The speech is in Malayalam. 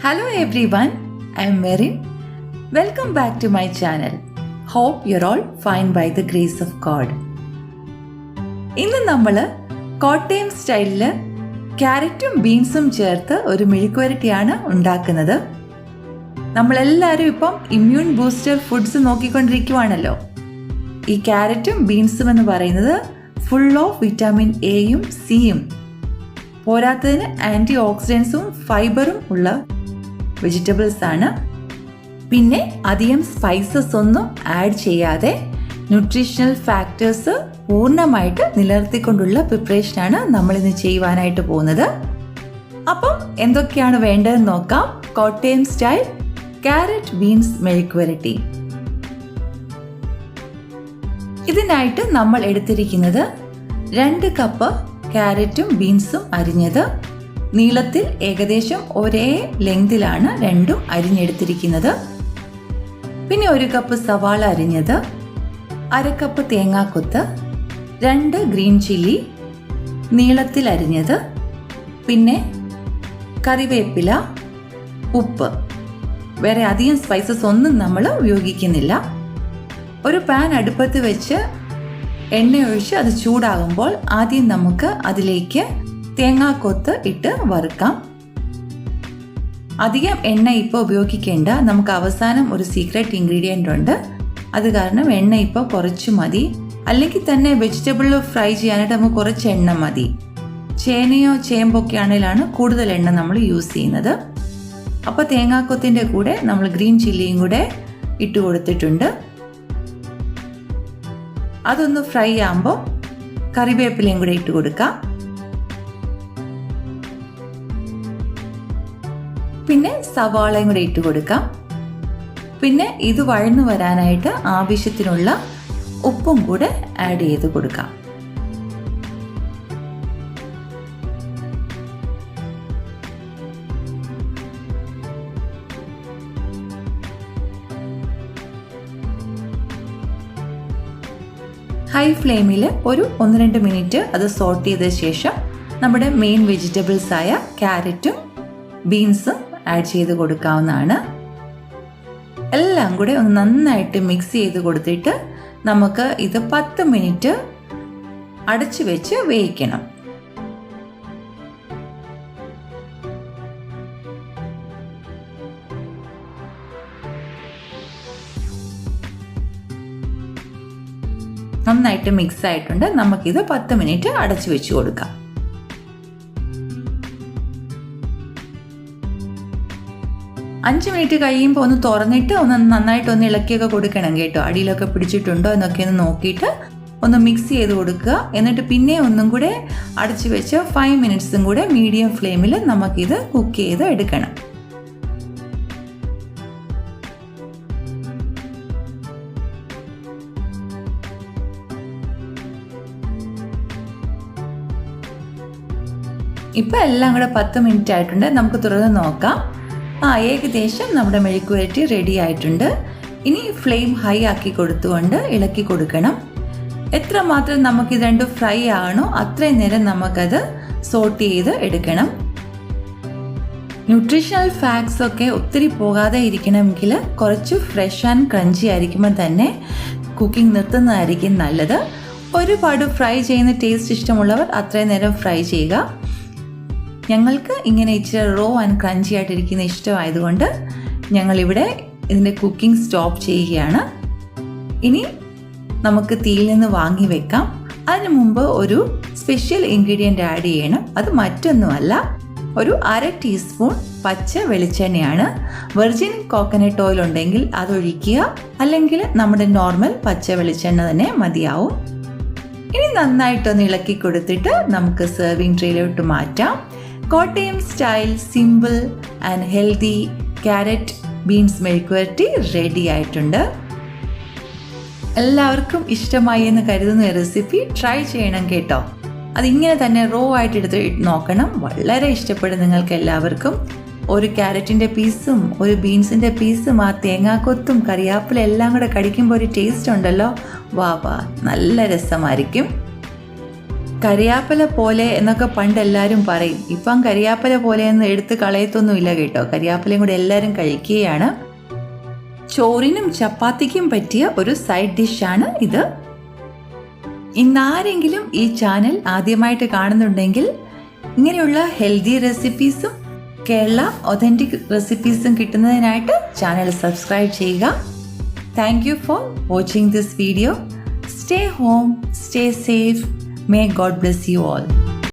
Hello everyone, I am Merin. Welcome back to my channel. Hope you're all fine by the grace of God. ഇന്ന് നമ്മൾ കോട്ടയം സ്റ്റൈലിൽ ക്യാരറ്റും ബീൻസും ചേർത്ത് ഒരു മെഴുക്കുവരട്ടിയാണ് ഉണ്ടാക്കുന്നത്. നമ്മളെല്ലാവരും ഇപ്പം ഇമ്മ്യൂൺ ബൂസ്റ്റർ ഫുഡ്സ് നോക്കിക്കൊണ്ടിരിക്കുവാണല്ലോ. ഈ ക്യാരറ്റും ബീൻസും എന്ന് പറയുന്നത് ഫുൾ ഓഫ് വിറ്റാമിൻ എയും സിയും പോരാത്തതിന് ആൻറ്റി ഓക്സിഡൻസും ഫൈബറും ഉള്ള വെജിറ്റബിൾസ് ആണ്. പിന്നെ അധികം സ്പൈസസ് ഒന്നും ആഡ് ചെയ്യാതെ ന്യൂട്രീഷണൽ ഫാക്ടേഴ്സ് പൂർണ്ണമായിട്ട് നിലനിർത്തിക്കൊണ്ടുള്ള പ്രിപ്പറേഷനാണ് നമ്മളിന്ന് ചെയ്യുവാനായിട്ട് പോകുന്നത്. അപ്പം എന്തൊക്കെയാണ് വേണ്ടതെന്ന് നോക്കാം. കോട്ടയം സ്റ്റൈൽ ക്യാരറ്റ് ബീൻസ് മെഴുക്കുവരട്ടി. ഇതിനായിട്ട് നമ്മൾ എടുത്തിരിക്കുന്നത് 2 കപ്പ് ക്യാരറ്റും ബീൻസും അരിഞ്ഞത്. നീളത്തിൽ ഏകദേശം ഒരേ ലെങ്തിലാണ് രണ്ടും അരിഞ്ഞെടുത്തിരിക്കുന്നത്. പിന്നെ 1 കപ്പ് സവാള അരിഞ്ഞത്, 1/2 കപ്പ് തേങ്ങാക്കൊത്ത്, 2 ഗ്രീൻ ചില്ലി നീളത്തിൽ അരിഞ്ഞത്, പിന്നെ കറിവേപ്പില, ഉപ്പ്. വേറെ അധികം സ്പൈസസ് ഒന്നും നമ്മൾ ഉപയോഗിക്കുന്നില്ല. ഒരു പാൻ അടുപ്പത്ത് വെച്ച് എണ്ണ ഒഴിച്ച് അത് ചൂടാകുമ്പോൾ ആദ്യം നമുക്ക് അതിലേക്ക് തേങ്ങാക്കൊത്ത് ഇട്ട് വറുക്കാം. അധികം എണ്ണ ഇപ്പോൾ ഉപയോഗിക്കേണ്ട, നമുക്ക് അവസാനം ഒരു സീക്രട്ട് ഇൻഗ്രീഡിയൻ്റ് ഉണ്ട്. അത് കാരണം എണ്ണ ഇപ്പോൾ കുറച്ച് മതി. അല്ലെങ്കിൽ തന്നെ വെജിറ്റബിൾ ഫ്രൈ ചെയ്യാനായിട്ട് നമുക്ക് കുറച്ച് എണ്ണ മതി. ചേനയോ ചേമ്പൊക്കെ ആണെങ്കിലാണ് കൂടുതൽ എണ്ണ നമ്മൾ യൂസ് ചെയ്യുന്നത്. അപ്പോൾ തേങ്ങാക്കൊത്തിൻ്റെ കൂടെ നമ്മൾ ഗ്രീൻ ചില്ലിയും കൂടെ ഇട്ട് കൊടുത്തിട്ടുണ്ട്. അതൊന്ന് ഫ്രൈ ആകുമ്പോൾ കറിവേപ്പിലയും കൂടെ ഇട്ട് കൊടുക്കാം. പിന്നെ സവാളയും കൂടെ ഇട്ട് കൊടുക്കാം. പിന്നെ ഇത് വഴന്നു വരാനായിട്ട് ആവശ്യത്തിനുള്ള ഉപ്പും കൂടെ ആഡ് ചെയ്ത് കൊടുക്കാം. ഹൈ ഫ്ലെയിമിൽ ഒരു 1-2 മിനിറ്റ് അത് സോട്ട് ചെയ്ത ശേഷം നമ്മുടെ മെയിൻ വെജിറ്റബിൾസ് ആയ ക്യാരറ്റും ബീൻസും ആഡ് ചെയ്ത് കൊടുക്കാവുന്നതാണ്. എല്ലാം കൂടെ ഒന്ന് നന്നായിട്ട് മിക്സ് ചെയ്ത് കൊടുത്തിട്ട് നമുക്ക് ഇത് 10 മിനിറ്റ് അടച്ചു വെച്ച് വേവിക്കണം. നന്നായിട്ട് മിക്സ് ആയിട്ടുണ്ട്. നമുക്കിത് 10 മിനിറ്റ് അടച്ചു വെച്ച് കൊടുക്കാം. അഞ്ച് മിനിറ്റ് കഴിയുമ്പോൾ ഒന്ന് തുറന്നിട്ട് ഒന്ന് നന്നായിട്ട് ഇളക്കിയൊക്കെ കൊടുക്കണം കേട്ടോ. അടിയിലൊക്കെ പിടിച്ചിട്ടുണ്ടോ എന്നൊക്കെ ഒന്ന് നോക്കിയിട്ട് ഒന്ന് മിക്സ് ചെയ്ത് കൊടുക്കുക. എന്നിട്ട് പിന്നെ ഒന്നും കൂടെ അടച്ചു വെച്ച് 5 മിനിറ്റ്സും കൂടെ മീഡിയം ഫ്ലെയിമിൽ നമുക്കിത് കുക്ക് ചെയ്ത് എടുക്കണം. ഇപ്പം എല്ലാം കൂടെ 10 മിനിറ്റ് ആയിട്ടുണ്ട്. നമുക്ക് തുറന്ന് നോക്കാം. ഏകദേശം നമ്മുടെ മെഴുക്കുവരട്ടി റെഡി ആയിട്ടുണ്ട്. ഇനി ഫ്ലെയിം ഹൈ ആക്കി കൊടുത്തുകൊണ്ട് ഇളക്കി കൊടുക്കണം. എത്രമാത്രം നമുക്കിത് രണ്ടും ഫ്രൈ ആകണോ അത്രയും നേരം നമുക്കത് സോട്ട് ചെയ്ത് എടുക്കണം. ന്യൂട്രീഷണൽ ഫാക്ട്സ് ഒക്കെ ഒത്തിരി പോകാതെ ഇരിക്കണമെങ്കിൽ കുറച്ച് ഫ്രഷ് ആൻഡ് ക്രഞ്ചി ആയിരിക്കുമ്പോൾ തന്നെ കുക്കിംഗ് നിർത്തുന്നതായിരിക്കും നല്ലത്. ഒരുപാട് ഫ്രൈ ചെയ്യുന്ന ടേസ്റ്റ് ഇഷ്ടമുള്ളവർ അത്രയും നേരം ഫ്രൈ ചെയ്യുക. ഞങ്ങൾക്ക് ഇങ്ങനെ ഇച്ചിരി റോ ആൻഡ് ക്രഞ്ചി ആയിട്ടിരിക്കുന്ന ഇഷ്ടമായതുകൊണ്ട് ഞങ്ങളിവിടെ ഇതിൻ്റെ കുക്കിംഗ് സ്റ്റോപ്പ് ചെയ്യുകയാണ്. ഇനി നമുക്ക് തീയിൽ നിന്ന് വാങ്ങി വെക്കാം. അതിന് മുമ്പ് ഒരു സ്പെഷ്യൽ ഇൻഗ്രീഡിയൻ്റ് ആഡ് ചെയ്യണം. അത് മറ്റൊന്നുമല്ല, ഒരു 1/2 ടീസ്പൂൺ പച്ച വെളിച്ചെണ്ണയാണ്. വെർജിൻ കോക്കനട്ട് ഓയിൽ ഉണ്ടെങ്കിൽ അതൊഴിക്കുക, അല്ലെങ്കിൽ നമ്മുടെ നോർമൽ പച്ച വെളിച്ചെണ്ണ തന്നെ മതിയാവും. ഇനി നന്നായിട്ടൊന്ന് ഇളക്കി കൊടുത്തിട്ട് നമുക്ക് സെർവിങ് ട്രേയിലോട്ട് മാറ്റാം. Kottayam style simple and healthy carrot beans mezhukkuvaratti ready ആയിട്ടുണ്ട്. എല്ലാവർക്കും ഇഷ്ടമായി എന്ന് കരുതുന്ന റെസിപ്പി ട്രൈ ചെയ്യണം കേട്ടോ. അതിങ്ങനെ തന്നെ റോ ആയിട്ട് എടുത്ത് നോക്കണം. വളരെ ഇഷ്ടപ്പെടും നിങ്ങൾക്ക് എല്ലാവർക്കും. ഒരു ക്യാരറ്റിൻ്റെ പീസും ഒരു ബീൻസിൻ്റെ പീസും ആ തേങ്ങാക്കൊത്തും കറിവേപ്പില എല്ലാം കൂടെ കടിക്കുമ്പോൾ ഒരു ടേസ്റ്റ് ഉണ്ടല്ലോ. വാ നല്ല രസമായിരിക്കും. കരിയാപ്പല പോലെ എന്നൊക്കെ പണ്ട് എല്ലാവരും പറയും. ഇപ്പം കരിയാപ്പല പോലെയൊന്നും എടുത്ത് കളയത്തൊന്നുമില്ല കേട്ടോ. കരിയാപ്പലയും കൂടെ എല്ലാവരും കഴിക്കുകയാണ്. ചോറിനും ചപ്പാത്തിക്കും പറ്റിയ ഒരു സൈഡ് ഡിഷാണ് ഇത്. ഇന്നാരെങ്കിലും ഈ ചാനൽ ആദ്യമായിട്ട് കാണുന്നുണ്ടെങ്കിൽ ഇങ്ങനെയുള്ള ഹെൽത്തി റെസിപ്പീസും കേരള ഒതൻറ്റിക് റെസിപ്പീസും കിട്ടുന്നതിനായിട്ട് ചാനൽ സബ്സ്ക്രൈബ് ചെയ്യുക. Thank you for watching this video. Stay home, stay safe. May God bless you all.